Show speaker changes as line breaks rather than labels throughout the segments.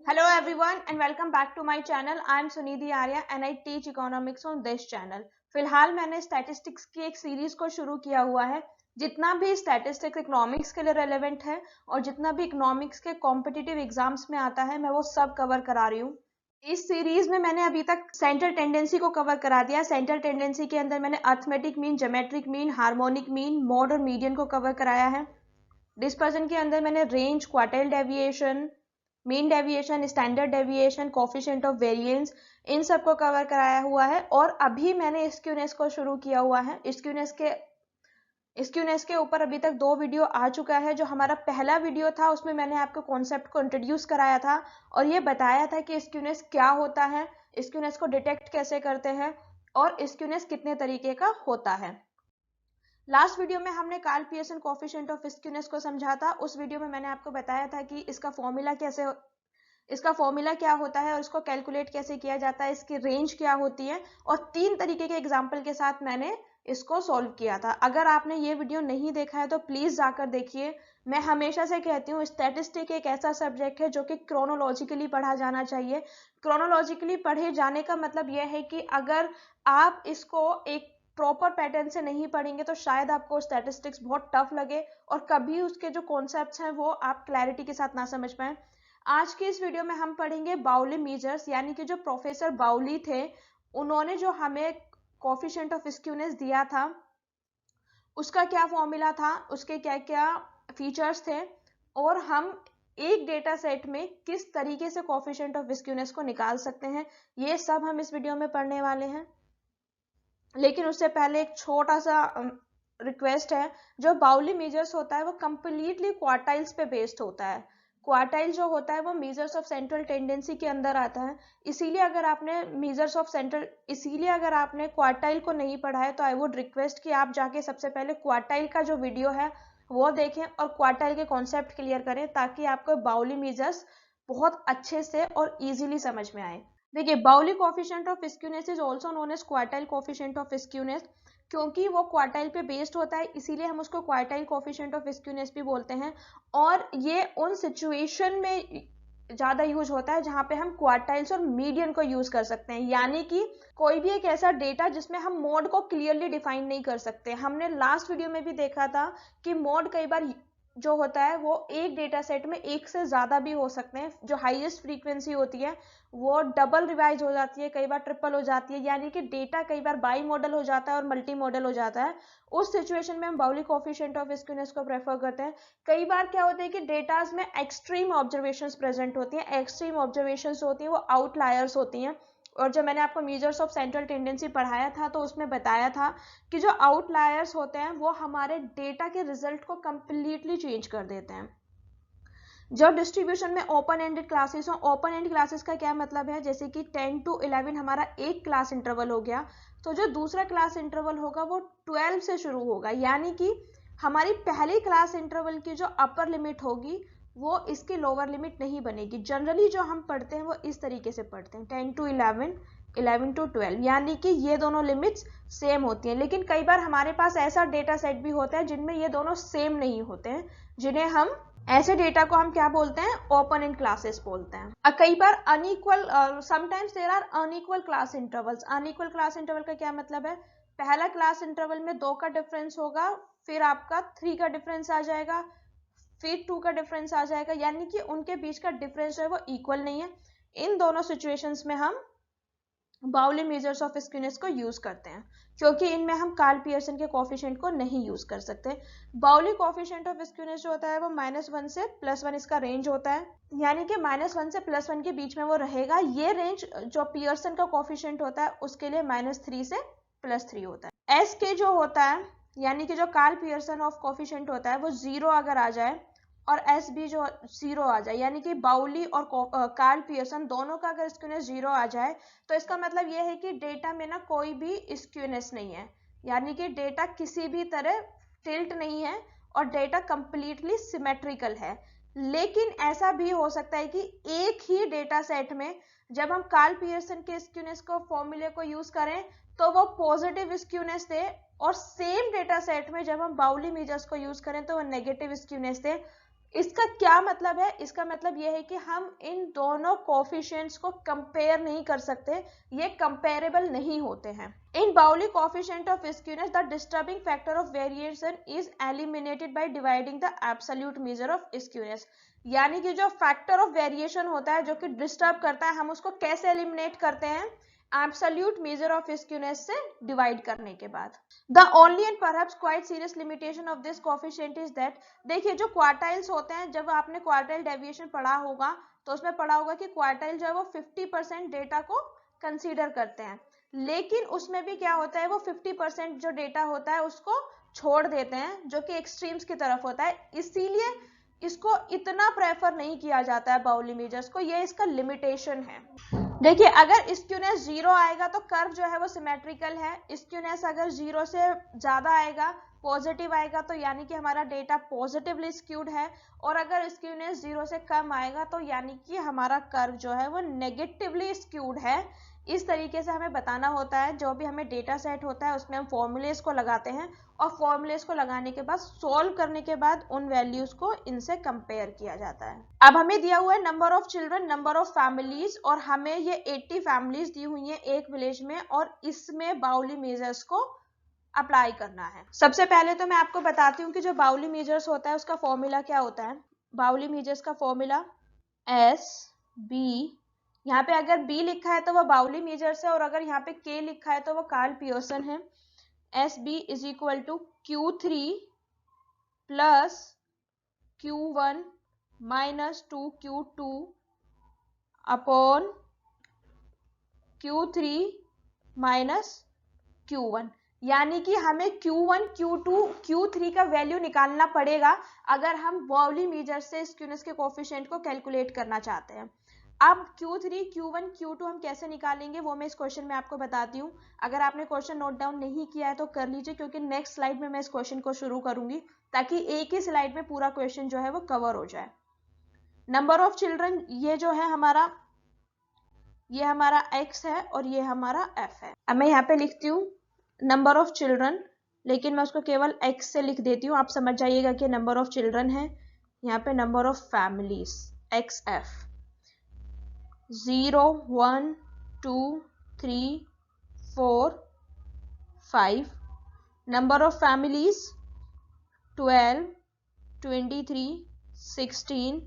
Hello everyone and welcome back to my channel. I am Sunidhi Arya and I teach economics on this channel. फिलहाल मैंने statistics की एक series को शुरू किया हुआ है. जितना भी स्टैटिस्टिक्स इकोनॉमिक्स के लिए रेलेवेंट है और जितना भी इकोनॉमिक्स के कॉम्पिटिटिव एग्जाम्स में आता है मैं वो सब कवर करा रही हूँ. इस सीरीज में मैंने अभी तक सेंट्रल टेंडेंसी को कवर करा दिया. सेंट्रल टेंडेंसी के अंदर मैंने arithmetic mean, geometric mean, harmonic mean, mode और मीडियन को कवर कराया है. डिस्पर्जन के अंदर मैंने range, quartile deviation, mean deviation, standard deviation, coefficient of variance, इन सब को कवर कराया हुआ है. और अभी मैंने स्क्यूनेस को शुरू किया हुआ है. स्क्यूनेस के ऊपर अभी तक 2 वीडियो आ चुका है. जो हमारा पहला वीडियो था उसमें मैंने आपको कॉन्सेप्ट को इंट्रोड्यूस कराया था और ये बताया था कि स्क्यूनेस क्या होता है, स्क्यूनेस को डिटेक्ट कैसे करते हैं और स्क्यूनेस कितने तरीके का होता है. लास्ट वीडियो में हमने Karl Pearson coefficient of skewness को समझा था. उस वीडियो में मैंने आपको बताया था कि इसका फॉर्मूला क्या होता है और इसको कैलकुलेट कैसे किया जाता है, इसकी रेंज क्या होती है और 3 तरीके के एग्जाम्पल के साथ मैंने इसको सॉल्व किया था. अगर आपने ये वीडियो नहीं देखा है तो प्लीज जाकर देखिए. मैं हमेशा से कहती हूँ स्टैटिस्टिक एक ऐसा सब्जेक्ट है जो कि क्रोनोलॉजिकली पढ़ा जाना चाहिए. क्रोनोलॉजिकली पढ़े जाने का मतलब यह है कि अगर आप इसको एक प्रॉपर पैटर्न से नहीं पढ़ेंगे तो शायद आपको स्टैटिस्टिक्स बहुत टफ लगे और कभी उसके जो कॉन्सेप्ट्स हैं वो आप क्लैरिटी के साथ ना समझ पाए. आज के इस वीडियो में हम पढ़ेंगे बाउली मेजर्स, यानी कि जो प्रोफेसर बाउली थे उन्होंने जो हमें कोफिशिएंट ऑफ स्क्यूनेस दिया था उसका क्या फॉर्मूला था, उसके क्या क्या फीचर्स थे और हम एक डेटा सेट में किस तरीके से कोफिशिएंट ऑफ स्क्यूनेस को निकाल सकते हैं, ये सब हम इस वीडियो में पढ़ने वाले हैं. लेकिन उससे पहले एक छोटा सा रिक्वेस्ट है. जो बाउली मेजर्स होता है वो कंप्लीटली क्वार्टाइल्स पे बेस्ड होता है. क्वार्टाइल जो होता है वो मेजर्स ऑफ सेंट्रल टेंडेंसी के अंदर आता है. इसीलिए अगर आपने क्वार्टाइल को नहीं पढ़ा है तो आई वुड रिक्वेस्ट कि आप जाके सबसे पहले क्वार्टाइल का जो वीडियो है वो देखें और क्वार्टाइल के कॉन्सेप्ट क्लियर करें ताकि आपको बाउली मेजर्स बहुत अच्छे से और इजीली समझ में आए. देखिए, Bowley coefficient of skewness is also known as quartile coefficient of skewness. क्योंकि वो क्वार्टाइल पे बेस्ड होता है इसीलिए हम उसको क्वार्टाइल कोफिशिएंट ऑफ स्क्यूनेस भी बोलते हैं. और ये उन सिचुएशन में ज्यादा यूज होता है जहां पे हम क्वार्टाइल्स और मीडियन को यूज कर सकते हैं. यानी कि कोई भी एक ऐसा डेटा जिसमें हम मोड को क्लियरली डिफाइन नहीं कर सकते. हमने लास्ट वीडियो में भी देखा था कि मोड कई बार जो होता है वो एक डेटा सेट में एक से ज्यादा भी हो सकते हैं. जो हाईएस्ट फ्रीक्वेंसी होती है वो डबल रिवाइज हो जाती है, कई बार ट्रिपल हो जाती है, यानी कि डेटा कई बार बाई मॉडल हो जाता है और मल्टी मॉडल हो जाता है. उस सिचुएशन में हम बाउली कोफिशिएंट ऑफ स्क्यूनेस को प्रेफर करते हैं. कई बार क्या होता है कि डेटाज में एक्सट्रीम ऑब्जर्वेशंस प्रेजेंट होती हैं. एक्सट्रीम ऑब्जर्वेशंस होती हैं वो आउटलायर्स होती हैं. और जब मैंने आपको मेजर्स ऑफ सेंट्रल टेंडेंसी पढ़ाया था तो उसमें बताया था कि जो आउटलायर्स होते हैं वो हमारे डेटा के रिजल्ट को कंप्लीटली चेंज कर देते हैं. जब डिस्ट्रीब्यूशन में ओपन एंडेड क्लासेस हो, ओपन एंड क्लासेस का क्या मतलब है, जैसे कि 10 to 11 हमारा एक क्लास इंटरवल हो गया तो जो दूसरा क्लास इंटरवल होगा वो 12 से शुरू होगा. यानी कि हमारी पहली क्लास इंटरवल की जो अपर लिमिट होगी वो इसकी लोअर लिमिट नहीं बनेगी. जनरली जो हम पढ़ते हैं वो इस तरीके से पढ़ते हैं 10 to 11, 11 to 12, यानी कि ये दोनों लिमिट्स सेम होती हैं. लेकिन कई बार हमारे पास ऐसा डेटा सेट भी होता है जिनमें ये दोनों सेम नहीं होते हैं, जिन्हें हम ऐसे डेटा को हम क्या बोलते हैं, ओपन एंड क्लासेस बोलते हैं. कई बार unequal, sometimes there are unequal class intervals. Unequal class interval का क्या मतलब है, पहला क्लास इंटरवल में 2 का डिफरेंस होगा, फिर आपका 3 का डिफरेंस आ जाएगा, फिर 2 का डिफरेंस आ जाएगा, यानी कि उनके बीच का डिफरेंस जो है वो इक्वल नहीं है. इन दोनों सिचुएशंस में हम बाउली मेजर्स ऑफ स्क्यूनेस को यूज करते हैं क्योंकि इनमें हम कार्ल पियर्सन के कोफिशिएंट को नहीं यूज कर सकते. बाउली कोफिशिएंट ऑफ स्क्यूनेस जो होता है वो -1 से +1 इसका रेंज होता है. यानी कि -1 से +1 के बीच में वो रहेगा. ये रेंज जो पियर्सन का कोफिशिएंट होता है उसके लिए -3 से +3 होता है. एस के जो होता है यानी कि जो कार्ल पियर्सन ऑफ कोफिशिएंट होता है वो 0 अगर आ जाए और एस बी जो 0 आ जाए, यानी कि बाउली और कार्ल पियर्सन दोनों का अगर स्क्यूनेस 0 आ जाए तो इसका मतलब यह है कि डेटा में ना कोई भी स्क्यूनेस नहीं है, यानी कि डेटा किसी भी तरह टिल्ट नहीं है और डेटा कंप्लीटली सिमेट्रिकल है. लेकिन ऐसा भी हो सकता है कि एक ही डेटा सेट में जब हम कार्ल पियर्सन के स्क्यूनेस को फॉर्मूले को यूज करें तो वो पॉजिटिव स्क्यूनेस दे और सेम डेटा सेट में जब हम बाउली मेजर्स को यूज करें तो वो नेगेटिव स्क्यूनेस दे. इसका क्या मतलब है? इसका मतलब यह है कि हम इन दोनों कोफिशिएंट्स को कंपेयर नहीं कर सकते, ये कंपेरेबल नहीं होते हैं। इन बाउली coefficient of skewness the disturbing factor of variation is eliminated by dividing the absolute measure of skewness. यानी कि जो फैक्टर ऑफ वेरिएशन होता है जो कि डिस्टर्ब करता है, हम उसको कैसे एलिमिनेट करते हैं? एब्सोल्यूट मेजर ऑफ स्क्यूनेस से डिवाइड करने के बाद। The only and perhaps quite serious limitation of this coefficient is that, देखिए जो क्वार्टाइल्स होते हैं, जब आपने क्वार्टाइल डेविएशन पढ़ा होगा तो उसमें पढ़ा होगा कि क्वार्टाइल जो है वो 50% डेटा को कंसीडर करते हैं, लेकिन उसमें भी क्या होता है, वो 50% जो डेटा होता है उसको छोड़ देते हैं, जो कि एक्सट्रीम्स की तरफ होता है, इसीलिए इसको इतना प्रेफर नहीं किया जाता है बाउली मेजर्स को, ये इसका लिमिटेशन है। देखिए अगर स्क्यूनेस 0 आएगा तो कर्व जो है वो सिमेट्रिकल है, स्क्यूनेस अगर 0 से ज्यादा आएगा, पॉजिटिव आएगा, तो यानी कि हमारा डेटा पॉजिटिवली स्क्यूड है, और अगर स्क्यूनेस 0 से कम आएगा तो यानी कि हमारा कर्व जो है वो नेगेटिवली स्क्यूड है। इस तरीके से हमें बताना होता है, जो भी हमें डेटा सेट होता है उसमें हम फॉर्मूलेस को लगाते हैं, और फॉर्मूलेस को लगाने के बाद सॉल्व करने के बाद उन वैल्यूज को इनसे कंपेयर किया जाता है। अब हमें दिया हुआ है number of children, number of families, और हमें ये 80 फैमिलीज दी हुई हैं एक विलेज में, और इसमें बाउली मेजर्स को अप्लाई करना है। सबसे पहले तो मैं आपको बताती हूँ कि जो बाउली मेजर्स होता है उसका फॉर्मूला क्या होता है। बाउली मेजर्स का फॉर्मूला एस बी, यहाँ पे अगर बी लिखा है तो वो बाउली मेजर्स है, और अगर यहाँ पे के लिखा है तो वो कार्ल पियर्सन है। S B is equal to Q3 plus Q1 minus 2Q2 upon Q3 minus Q1, यानी कि हमें Q1, Q2, Q3 का वैल्यू निकालना पड़ेगा अगर हम बाउली मेजर से स्क्यूनेस के कोफिशिएंट को कैलकुलेट करना चाहते हैं। अब Q3, Q1, Q2 हम कैसे निकालेंगे वो मैं इस क्वेश्चन में आपको बताती हूँ। अगर आपने क्वेश्चन नोट डाउन नहीं किया है तो कर लीजिए, क्योंकि नेक्स्ट स्लाइड में मैं इस क्वेश्चन को शुरू करूंगी, ताकि एक ही स्लाइड में पूरा क्वेश्चन जो है वो कवर हो जाए। नंबर ऑफ चिल्ड्रन ये जो है हमारा, ये हमारा x है और ये हमारा f है। अब मैं यहाँ पे लिखती हूँ नंबर ऑफ चिल्ड्रन, लेकिन मैं उसको केवल x से लिख देती हूँ, आप समझ जाइएगा कि नंबर ऑफ चिल्ड्रन है। यहाँ पे number of families xf, 0 1 2 3 4 5, number of families 12 23 16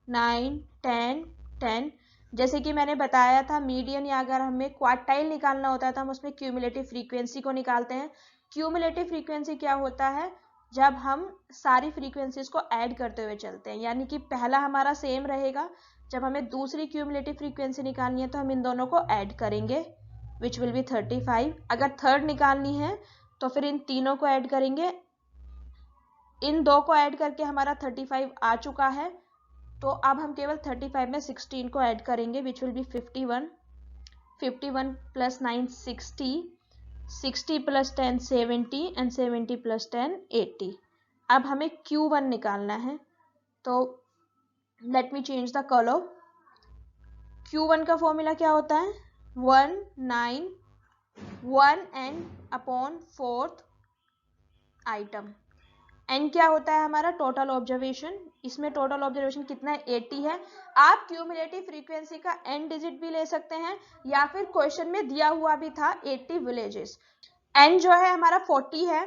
9 10 10। जैसे कि मैंने बताया था मीडियन, या अगर हमें क्वार्टाइल निकालना होता है तो हम उसमें क्यूमुलेटिव फ्रीक्वेंसी को निकालते हैं। क्यूमुलेटिव फ्रीक्वेंसी क्या होता है? जब हम सारी फ्रीक्वेंसीज को ऐड करते हुए चलते हैं, यानी कि पहला हमारा सेम रहेगा, जब हमें दूसरी क्यूमुलेटिव फ्रीक्वेंसी निकालनी है तो हम इन दोनों को ऐड करेंगे, विच विल बी 35। अगर थर्ड निकालनी है तो फिर इन तीनों को ऐड करेंगे, इन दो को ऐड करके हमारा 35 आ चुका है, तो अब हम केवल 35 में 16 को ऐड करेंगे, which will B 51। 51 plus 9 60, 60 plus 10 70, and 70 plus 10 80। अब हमें Q1 निकालना है, तो let me change the colour. Q1 का फॉर्मूला क्या होता है? 1 9 1 n upon 4th item. n क्या होता है हमारा? Total observation. इसमें टोटल ऑब्जर्वेशन कितना है? 80 है। आप क्यूमुलेटिव फ्रीक्वेंसी का n डिजिट भी ले सकते हैं, या फिर क्वेश्चन में दिया हुआ भी था 80 विलेजेस। n जो है हमारा 40 है,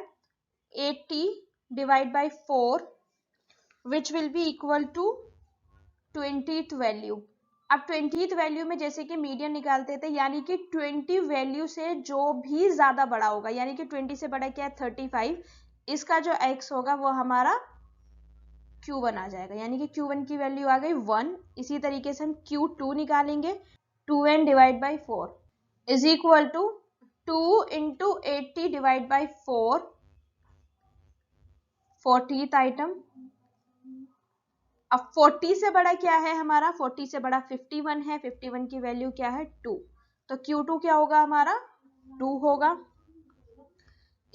80 divide by 4 which will be equal to 20th value. अब 20th वैल्यू में जैसे कि मीडियन निकालते थे, यानी कि 20 वैल्यू से जो भी ज्यादा बड़ा होगा, यानी कि 20 से बड़ा क्या है? 35, इसका जो x होगा वो हमारा Q1 आ जाएगा, यानी कि Q1 की वैल्यू आ गई 1। इसी तरीके से हम Q2 निकालेंगे, 2n divide by 4 is equal to 2 into 80 divide by 4, 40th item. अब 40 से बड़ा क्या है हमारा? 40 से बड़ा 51 है, 51 की वैल्यू क्या है? 2, तो Q2 क्या होगा हमारा? 2 होगा।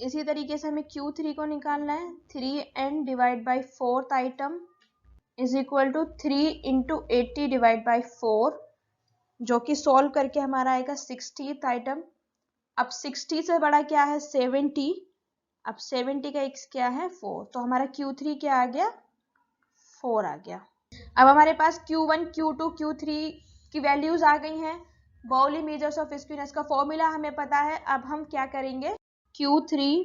इसी तरीके से हमें Q3 को निकालना है, 3n divide by 4th item is equal to 3 into 80 divide by 4, जो कि सॉल्व करके हमारा आएगा 60th आइटम। अब 60 से बड़ा क्या है? 70, अब 70 का x क्या है? 4, तो हमारा Q3 क्या आ गया? 4 आ गया। अब हमारे पास Q1, Q2, Q3 की वैल्यूज आ गई हैं। बाउली मेजर्स ऑफ स्क्यूनेस का फॉर्मूला हमें पता है। अब हम क्या करेंगे, Q3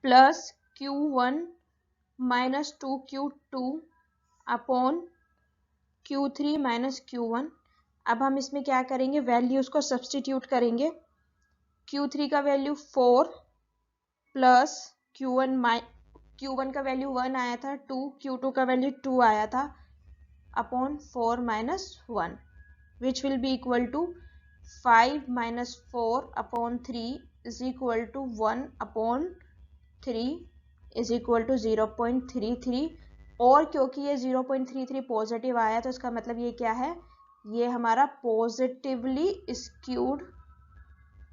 plus Q1 minus 2Q2 upon Q3 minus Q1। अब हम इसमें क्या करेंगे, वैल्यूज को सब्सटीट्यूट करेंगे। Q3 का वैल्यू 4 प्लस Q1 का वैल्यू 1 आया था, 2, Q2 का वैल्यू 2 आया था, upon 4 minus 1 which will be equal to 5 minus 4 upon 3 is equal to 1 upon 3 is equal to 0.33। और क्योंकि ये 0.33 पॉजिटिव आया तो इसका मतलब ये क्या है, ये हमारा पॉजिटिवली स्क्यूड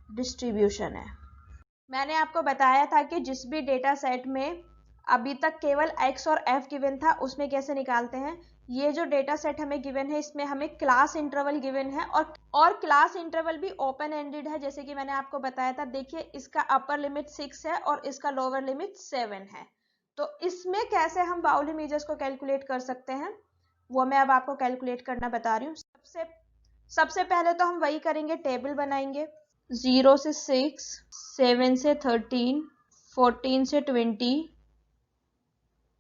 डिस्ट्रीब्यूशन है। मैंने आपको बताया था कि जिस भी डेटा सेट में अभी तक केवल x और f गिवन था उसमें कैसे निकालते हैं। ये जो डेटा सेट हमें गिवन है इसमें हमें क्लास इंटरवल गिवन है और क्लास इंटरवल भी ओपन एंडेड है, जैसे कि मैंने आपको बताया था। देखिए इसका अपर लिमिट 6 है और इसका लोअर लिमिट 7 है। तो इसमें कैसे हम बाउली मेजर्स को कैलकुलेट कर सकते हैं वो मैं अब आपको कैलकुलेट करना बता रही हूँ। सबसे पहले तो हम वही करेंगे, टेबल बनाएंगे। 0 से 6, 7 से 13, 14 से 20,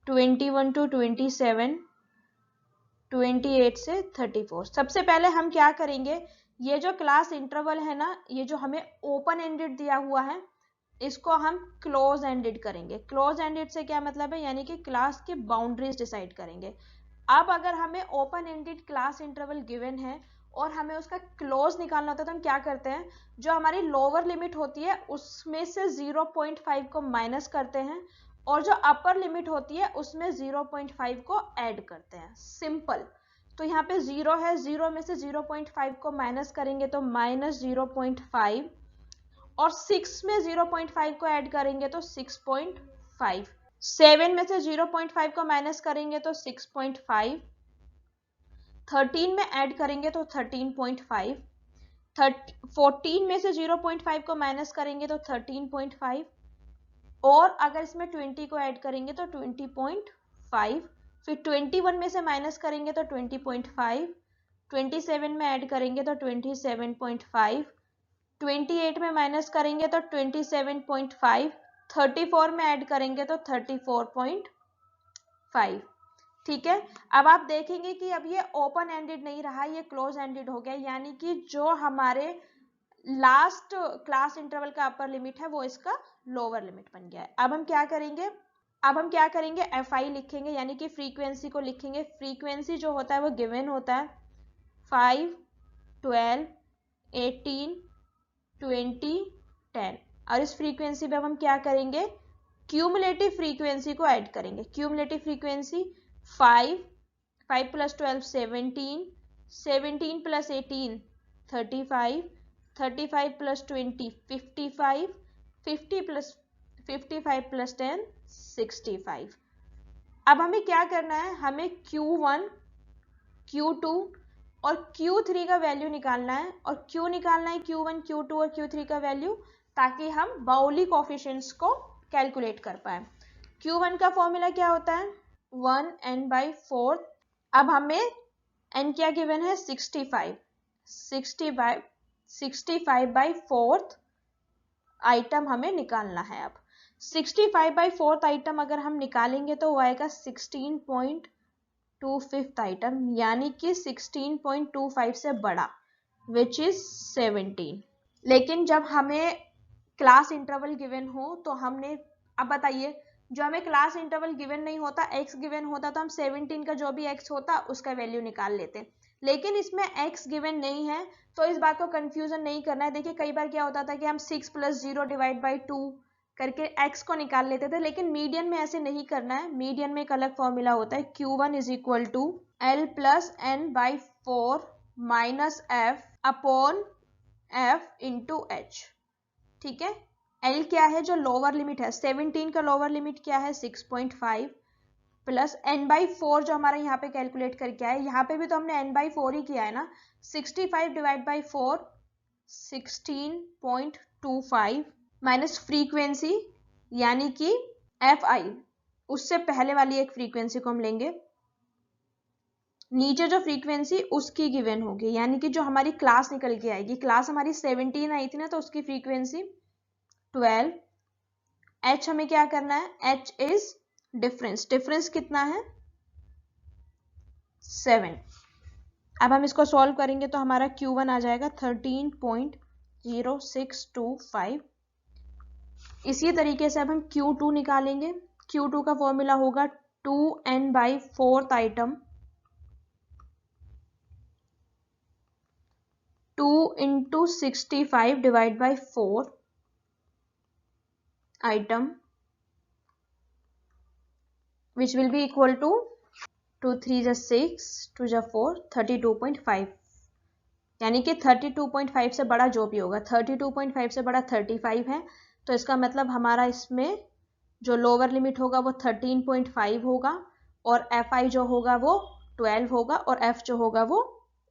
21 to 27, 28 से 34। सबसे पहले हम क्या करेंगे, ये जो क्लास इंटरवल है ना, ये जो हमें ओपन एंडेड दिया हुआ है इसको हम क्लोज एंडेड करेंगे। क्लोज एंडेड से क्या मतलब है, यानी कि क्लास की बाउंड्रीज डिसाइड करेंगे। अब अगर हमें open ended class interval given है और हमें उसका क्लोज निकालना होता है तो हम क्या करते हैं, जो हमारी लोअर लिमिट होती है उसमें से 0.5 को माइनस करते हैं और जो अपर लिमिट होती है उसमें 0.5 को ऐड करते हैं। सिंपल। तो यहाँ पे 0 है, 0 में से 0.5 को माइनस करेंगे तो माइनस 0.5 और 6 में 0.5 को ऐड करेंगे तो 6.5। 7 में से 0.5 को माइनस करेंगे तो 6.5, 13 में ऐड करेंगे तो 13.5, 14 में से 0.5 को माइनस करेंगे तो 13.5 और अगर इसमें 20 को ऐड करेंगे तो 20.5, फिर 21 में से माइनस करेंगे तो 20.5, 27 में ऐड करेंगे तो 27.5, 28 में माइनस करेंगे तो 27.5, 34 में ऐड करेंगे तो 34.5। ठीक है। अब आप देखेंगे कि अब ये ओपन एंडेड नहीं रहा, ये क्लोज एंडेड हो गया, यानी कि जो हमारे लास्ट क्लास इंटरवल का अपर लिमिट है वो इसका लोअर लिमिट बन गया है। अब हम क्या करेंगे, fi लिखेंगे, यानी कि फ्रीक्वेंसी को लिखेंगे। फ्रीक्वेंसी जो होता है वो गिवन होता है 5, 12, 18, 20, 10 और इस फ्रीक्वेंसी पे अब हम क्या करेंगे, क्यूमुलेटिव फ्रीक्वेंसी को ऐड करेंगे। Cumulative frequency 5 plus 12 17, 17 plus 18 35, 35 plus 20 55, 55 plus 10 65। अब हमें क्या करना है, हमें Q1, Q2 और Q3 का वैल्यू निकालना है। और क्यों निकालना है Q1, Q2 और Q3 का वैल्यू, ताकि हम बाउली कोफिशिएंट्स को कैलकुलेट कर पाए। Q1 का फॉर्मूला क्या होता है, 1n/4। अब हमें n क्या गिवन है, 65, 65/4 आइटम हमें निकालना है। अब 65/4 आइटम अगर हम निकालेंगे तो वो आएगा 16.25 आइटम, यानी कि 16.25 से बड़ा, विच इज 17। लेकिन जब हमें क्लास इंटरवल गिवन हो तो हमने, अब बताइए, जो हमें क्लास इंटरवल गिवन नहीं होता, x गिवन होता तो हम 17 का जो भी x होता उसका वैल्यू निकाल लेते। लेकिन इसमें x गिवन नहीं है तो इस बात को कंफ्यूजन नहीं करना है। देखिए कई बार क्या होता था कि हम 6 + 0 / 2 करके x को निकाल लेते थे, लेकिन मीडियन में ऐसे नहीं करना है। मीडियन में एक अलग फॉर्मूला होता है, Q1 = L + n/4 - f upon f × h। ठीक है। L क्या है, जो लोअर लिमिट है, 17 का लोअर लिमिट क्या है, 6.5 प्लस n/4 जो हमारा यहाँ पे कैलकुलेट करके आए, यहाँ पे भी तो हमने n/4 ही किया है ना। 65 / 4 16.25 माइनस फ्रीक्वेंसी यानी कि fi, उससे पहले वाली एक फ्रीक्वेंसी को हम लेंगे नीचे जो फ्रीक्वेंसी उसकी गिवन होगी, यानी कि जो हमारी क्लास निकल के आएगी, क्लास हमारी 17 आई थी ना, तो उसकी फ्रीक्वेंसी 12। h हमें क्या करना है, h इज डिफरेंस, डिफरेंस कितना है 7। अब हम इसको सॉल्व करेंगे तो हमारा Q1 आ जाएगा 13.0625। इसी तरीके से अब हम Q2 निकालेंगे। Q2 का फॉर्मूला होगा 2n/4 item 2 into 65 divide by 4 item, which will be equal to 2 3 जा 6 2 जा 4 32.5, यानी कि 32.5 से बड़ा जो भी होगा, 32.5 से बड़ा 35 है, तो इसका मतलब हमारा इसमें जो लोअर लिमिट होगा वो 13.5 होगा, और fi जो होगा वो 12 होगा, और f जो होगा वो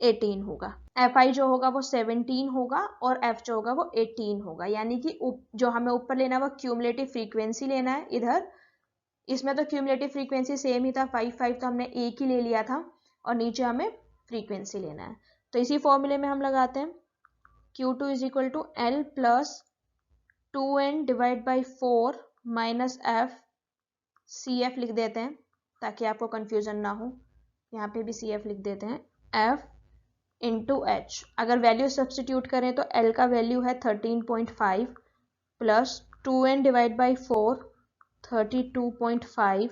18 होगा। fi जो होगा वो 17 होगा, और f जो होगा वो 18 होगा, यानी कि जो हमें ऊपर लेना है वो क्यूमुलेटिव फ्रीक्वेंसी लेना है। इधर इसमें तो क्यूमुलेटिव फ्रीक्वेंसी सेम ही था, 5 तो हमने एक ही ले लिया था, और नीचे हमें फ्रीक्वेंसी लेना है। तो इसी फॉर्मूले में हम लगाते हैं Q2 is equal to L plus 2n divide by 4 minus f, CF लिख देते हैं ताकि आपको कंफ्यूजन ना हो, यहाँ पे भी CF लिख देते हैं, f इंटू h। अगर वैल्यू सब्सटीट्यूट करें तो L का वैल्यू है 13.5 plus 2n divide by 4 32.5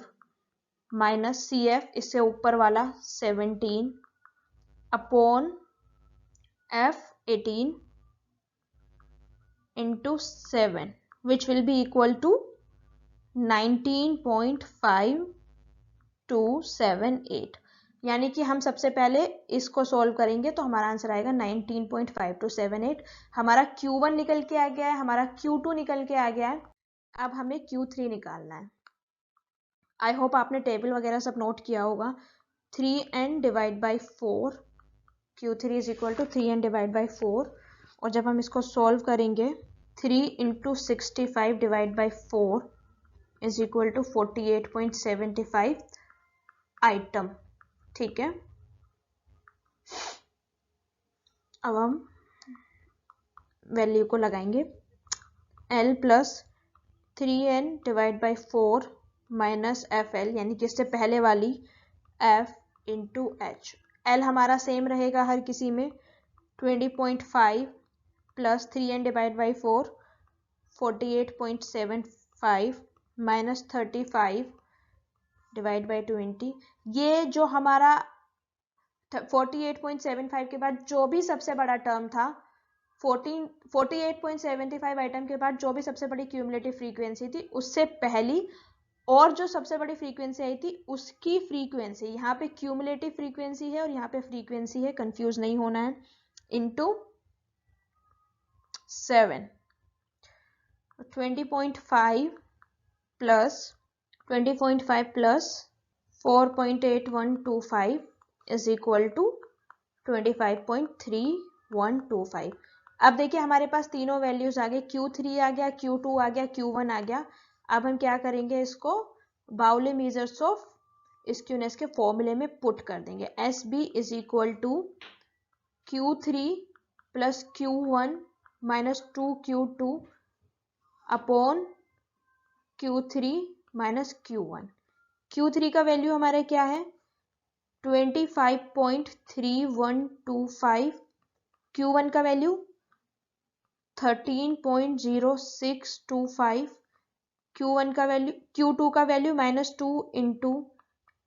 minus CF इससे ऊपर वाला 17 upon F 18 into 7 which will be equal to 19.5278। यानी कि हम सबसे पहले इसको सॉल्व करेंगे तो हमारा आंसर आएगा 19.5278। हमारा Q1 निकल के आ गया है, हमारा Q2 निकल के आ गया है। अब हमें Q3 निकालना है। आई होप आपने टेबल वगैरह सब नोट किया होगा। 3n divide by 4, Q3 is equal to 3n divide by 4, और जब हम इसको सॉल्व करेंगे 3 into 65 divide by 4 is equal to 48.75 item. ठीक है, अब हम वैल्यू को लगाएंगे L plus 3n divide by 4 minus FL, यानी कि इससे पहले वाली F इंटू H। L हमारा सेम रहेगा हर किसी में, 20.5 plus 3n divide by 4 48.75 minus 35 divide by 20। ये जो हमारा 48.75 के बाद जो भी सबसे बड़ा टर्म था, 48.75 आइटम के बाद जो भी सबसे बड़ी क्यूमुलेटिव फ्रीक्वेंसी थी उससे पहली और जो सबसे बड़ी फ्रीक्वेंसी आई थी उसकी फ्रीक्वेंसी, यहाँ पे क्यूमुलेटिव फ्रीक्वेंसी है और यहाँ पे फ्रीक्वेंसी है, कंफ्यूज नहीं होना है, into 7। 20.5 plus 4.8125 is equal to 25.3125। अब देखिए हमारे पास तीनों वैल्यूज आ गए, Q3 आ गया, Q2 आ गया, Q1 आ गया। अब हम क्या करेंगे, इसको बाउली मेजर्स ऑफ स्क्यूनेस के फॉर्मूले में पुट कर देंगे। SB is equal to Q3 plus Q1 minus 2Q2 upon Q3 minus Q1। Q3 का वैल्यू हमारा क्या है 25.3125, Q1 का वैल्यू 13.0625, Q1 का वैल्यू Q2 का value -2 into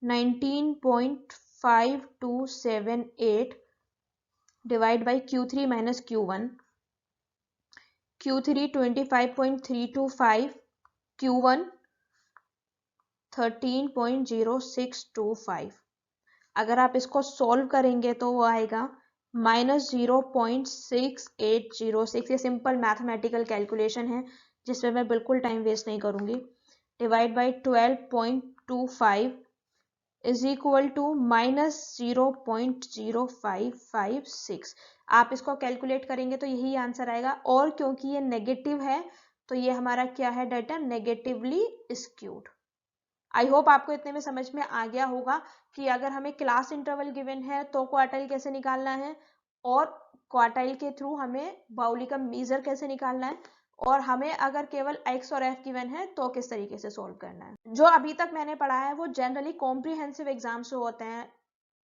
19.5278 divide by Q3 minus Q1। Q3 25.325, Q1 13.0625। अगर आप इसको सॉल्व करेंगे तो वो आएगा -0.6806। ये सिंपल मैथमेटिकल कैलकुलेशन है जिसमें मैं बिल्कुल टाइम वेस्ट नहीं करूंगी। Divide by 12.25 is equal to -0.0556। आप इसको कैलकुलेट करेंगे तो यही आंसर आएगा, और क्योंकि ये नेगेटिव है तो ये हमारा क्या है data, negatively skewed. I hope आपको इतने में समझ में आ गया होगा कि अगर हमें क्लास इंटरवल गिवन है तो क्वार्टाइल कैसे निकालना है, और क्वार्टाइल के थ्रू हमें बाउली का मीजर कैसे निकालना है, और हमें अगर केवल x और f गिवन है तो किस तरीके से सॉल्व करना है। जो अभी तक मैंने पढ़ा है वो जनरली कॉम्प्रिहेंसिव एग्जाम्स जो होते हैं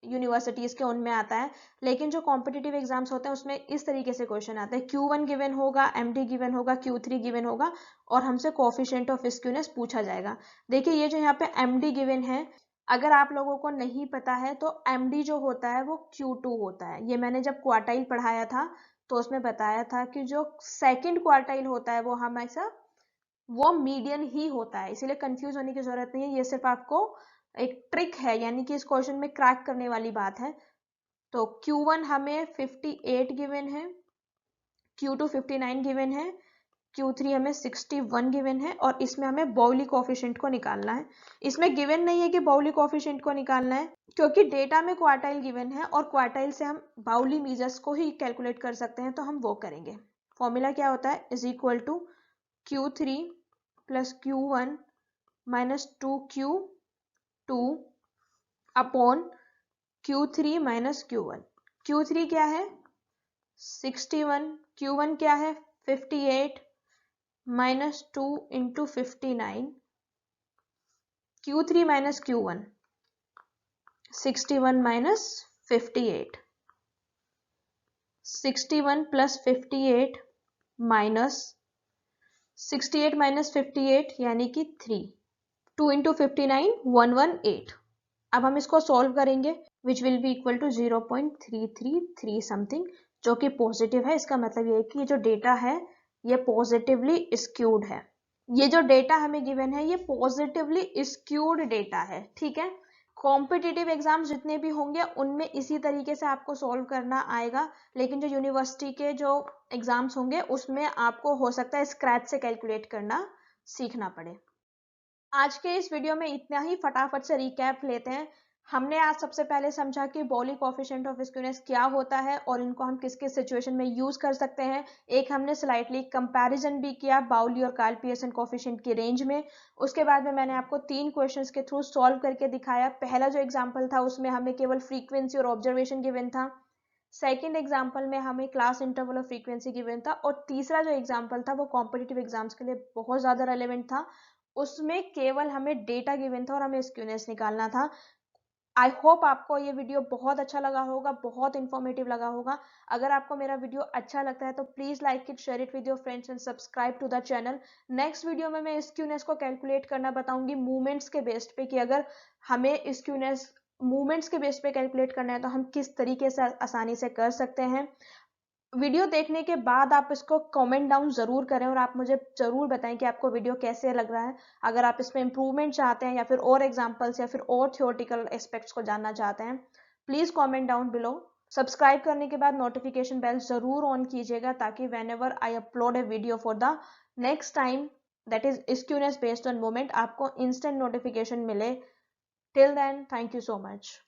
यूनिवर्सिटीज के उनमें आता है, लेकिन जो कॉम्पिटिटिव एग्जाम्स होते हैं उसमें इस तरीके से क्वेश्चन आता है, Q1 गिवन होगा, MD गिवन होगा, Q3 गिवन होगा और हमसे कोफिशिएंट ऑफ स्क्यूनेस पूछा जाएगा। देखिए ये जो यहाँ पे MD गिवन है, अगर आप लोगों को नहीं पता है तो MD जो होता है वो Q2 होता है। ये मैंने जब क्वार्टाइल पढ़ाया था तो उसमें बताया था कि जो सेकेंड क्वार्टाइल होता है वो हमेशा वो मीडियन ही होता है, इसीलिए कंफ्यूज होने की जरूरत नहीं है। ये सिर्फ आपको एक ट्रिक है, यानी कि इस क्वेश्चन में क्रैक करने वाली बात है। तो Q1 हमें 58 गिवन है, Q2 59 गिवन है, Q3 हमें 61 गिवन है और इसमें हमें बाउली कोफिशिएंट को निकालना है। इसमें गिवन नहीं है कि बाउली कोफिशिएंट को निकालना है, क्योंकि डेटा में क्वार्टाइल गिवन है और क्वार्टाइल से हम बाउली मीजर्स को ही कैलकुलेट कर सकते हैं, तो हम वो करेंगे। फॉर्मूला क्या होता है, is equal to Q3 plus Q1 minus 2Q2 upon Q3 minus Q1। Q3 क्या है 61, Q1 क्या है 58 minus 2 into 59, Q3 minus Q1 61 minus 58, 61 plus 58 minus 68 minus 58 यानी कि 3, 2 इंटू 59 118। अब हम इसको सॉल्व करेंगे which will be equal to 0.333 something, जो कि पॉजिटिव है। इसका मतलब ये है कि ये जो डेटा है ये पॉजिटिवली स्क्यूड है। ये जो डेटा हमें गिवन है ये पॉजिटिवली स्क्यूड डेटा है, ठीक है। कॉम्पिटिटिव एग्जाम्स जितने भी होंगे उनमें इसी तरीके से आपको सॉल्व करना आएगा, लेकिन जो यूनिवर्सिटी के जो एग्जाम्स होंगे उसमें आपको हो सकता है स्क्रैच से कैलकुलेट करना सीखना पड़े। आज के इस वीडियो में इतना ही, फटाफट से रिकैप लेते हैं। हमने आज सबसे पहले समझा कि बाउली कोफिशिएंट ऑफ स्क्यूनेस क्या होता है और इनको हम किस किस सिचुएशन में यूज कर सकते हैं। एक हमने स्लाइटली कंपैरिजन भी किया बाउली और कार्ल पियर्सन कोफिशिएंट की रेंज में। उसके बाद में मैंने आपको 3 क्वेश्चंस के थ्रू सॉल्व करके दिखाया। पहला जो एग्जाम्पल था उसमें हमें केवल फ्रीक्वेंसी और ऑब्जर्वेशन गिवन था, सेकेंड एग्जाम्पल में हमें क्लास इंटरवल और फ्रीक्वेंसी गिवन था, और तीसरा जो एग्जाम्पल था वो कॉम्पिटिटिव एग्जाम्स के लिए बहुत ज्यादा रेलेवेंट था। उसमें केवल हमें डेटा गिवन था और हमें स्क्यूनेस निकालना था। आई होप आपको ये वीडियो बहुत अच्छा लगा होगा, बहुत इंफॉर्मेटिव लगा होगा। अगर आपको मेरा वीडियो अच्छा लगता है तो please like it, share it with your friends and subscribe to the channel. Next video में मैं स्क्यूनेस को कैलकुलेट करना बताऊंगी मूवमेंट्स के बेस्ड पे, कि अगर हमें स्क्यूनेस मूवमेंट्स के बेस पे कैलकुलेट करना है तो हम किस तरीके से आसानी से कर सकते हैं। वीडियो देखने के बाद आप इसको कमेंट डाउन जरूर करें और आप मुझे जरूर बताएं कि आपको वीडियो कैसे लग रहा है। अगर आप इसमें इंप्रूवमेंट चाहते हैं या फिर और एग्जांपल्स या फिर और थियोरेटिकल एस्पेक्ट्स को जानना चाहते हैं, please comment down below. Subscribe करने के बाद नोटिफिकेशन बेल जरूर ऑन कीजिएगा, ताकि whenever I upload a video for the next time that is skewness based on movement, आपको इंस्टेंट नोटिफिकेशन मिले। Till then, thank you so much.